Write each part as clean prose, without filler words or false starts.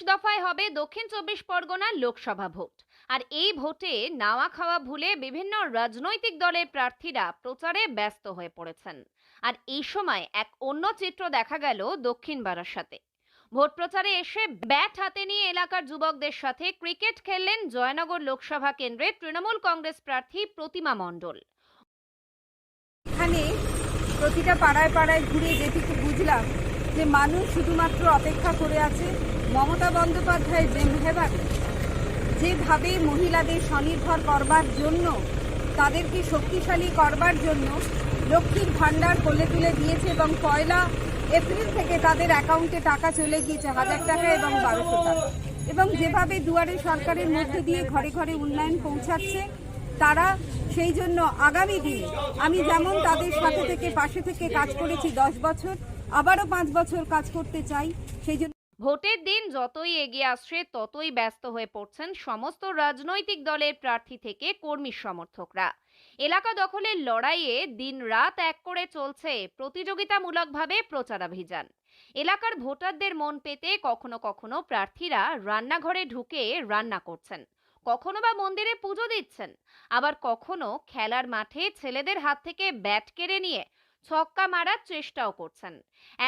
দফায় হবে দক্ষিণ ২৪ পরগনার লোকসভা ভোট। আর এই ভোটে নাওয়া খাওয়া ভুলে বিভিন্ন রাজনৈতিক দলের প্রার্থীরা প্রচারে ব্যস্ত হয়ে পড়েছেন। আর এই সময় এক অন্য চিত্র দেখা গেল দক্ষিণ বারাসাতে। ভোট প্রচারে এসে ব্যাট হাতে নিয়ে এলাকার যুবকদের সাথে ক্রিকেট খেললেন জয়নগর লোকসভা কেন্দ্রের তৃণমূল কংগ্রেস প্রার্থী প্রতিমা মণ্ডল। এখানে প্রতিটা পাড়ায় পাড়ায় ঘুরে যেটুকু বুঝলাম যে মানুষ শুধুমাত্র অপেক্ষা করে আছে মমতা বন্দ্যোপাধ্যায় যেভাবে মহিলাদের স্বনির্ভর করবার জন্য, তাদেরকে শক্তিশালী করবার জন্য লক্ষ্মীর ভাণ্ডার কোলে তুলে দিয়েছে এবং 1 এপ্রিল থেকে তাদের অ্যাকাউন্টে টাকা চলে গিয়েছে 1000 টাকা এবং 1200 টাকা। এবং যেভাবে দুয়ারে সরকারের মধ্যে দিয়ে ঘরে ঘরে উন্নয়ন পৌঁছাচ্ছে, তারা সেই জন্য আগামী দিনে আমি যেমন তাদের সাথে থেকে পাশে থেকে কাজ করেছি 10 বছর, আবারও 5 বছর কাজ করতে চাই। সেই জন্য ভোটের দিন যতই এগিয়ে আসছে ততই ব্যস্ত হয়ে পড়ছেন সমস্ত রাজনৈতিক দলের প্রার্থী থেকে কর্মী সমর্থকরা। এলাকা দখলের লড়াইয়ে দিনরাত এক করে চলছে প্রতিযোগিতামূলকভাবে প্রচারাভিযান। এলাকার ভোটারদের মন পেতে কখনো কখনো প্রার্থীরা রান্নাঘরে ঢুকে রান্না করছেন, কখনো বা মন্দিরে পুজো দিচ্ছেন, আবার কখনো খেলার মাঠে ছেলেদের হাত থেকে ব্যাট কেড়ে নিয়ে ছক্কা মারার চেষ্টাও করছেন।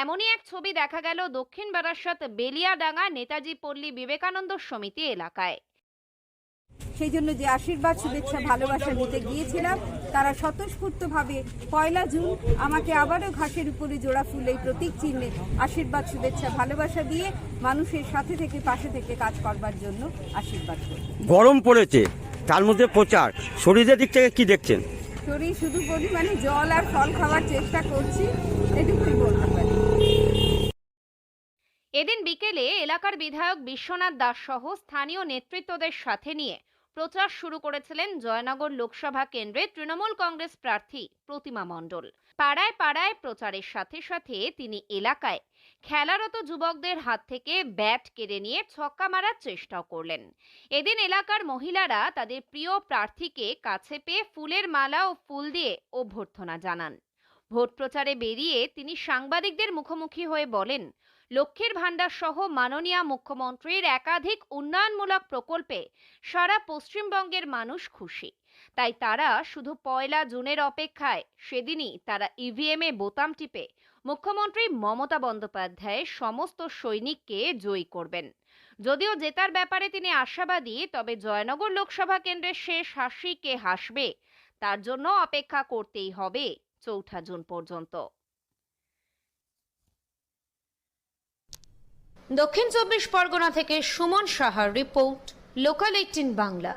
এমনই এক ছবি দেখা গেল দক্ষিণ বারাসাত বেলিয়াডাঙ্গা নেতাজি পল্লী বিবেকানন্দ সমিতি এলাকায়। সেই জন্য যে আশীর্বাদ শুভেচ্ছা ভালোবাসা নিতে গিয়েছিলাম, তারা স্বতঃস্ফূর্তভাবে 1 জুন আমাকে আবারও ঘাসের উপরে জোড়া ফুল এই প্রতীক চিহ্নে আশীর্বাদ শুভেচ্ছা ভালোবাসা দিয়ে মানুষের সাথে থেকে পাশে থেকে কাজ করবার জন্য আশীর্বাদ করবে। গরম পড়েছে, তার মধ্যে প্রচার, শরীরের দিক থেকে কি দেখছেন? শরীর শুধু পরিমাণে জল আর ফল খাওয়ার চেষ্টা করছি, এটুকুই বলতে পারি। এদিন বিকেলে এলাকার বিধায়ক বিশ্বনাথ দাস সহ স্থানীয় নেতৃত্বদের সাথে নিয়ে প্রচার শুরু করেছিলেন জয়নগর লোকসভা কেন্দ্রের তৃণমূল কংগ্রেস প্রার্থী প্রতিমা মণ্ডল। পাড়ায় পাড়ায় প্রচারের সাথে সাথে তিনি এলাকায় খেলারত যুবকদের হাত থেকে ব্যাট কেড়ে নিয়ে ছক্কা মারার চেষ্টাও করলেন। এদিন এলাকার মহিলারা তাদের প্রিয় প্রার্থীকে কাছে পেয়ে ফুলের মালা ও ফুল দিয়ে অভ্যর্থনা জানান। ভোট প্রচারে বেরিয়ে তিনি সাংবাদিকদের মুখোমুখি হয়ে বলেন, লক্ষ্মীর ভাণ্ডার সহ মাননীয় মুখ্যমন্ত্রীর একাধিক উন্নয়নমূলক প্রকল্পে সারা পশ্চিমবঙ্গের মানুষ খুশি। তাই তারা শুধু 1 জুনের অপেক্ষায়, সেদিনই তারা ইভিএমে বোতাম টিপে মুখ্যমন্ত্রী মমতা বন্দ্যোপাধ্যায়ের সমস্ত সৈনিককে জয়ী করবেন। যদিও জেতার ব্যাপারে তিনি আশাবাদী, তবে জয়নগর লোকসভা কেন্দ্রের শেষ হাসি কে হাসবে তার জন্য অপেক্ষা করতেই হবে 4 জুন পর্যন্ত। দক্ষিণ 24 পরগনা থেকে সুমন সাহার রিপোর্ট, লোকাল 18 বাংলা।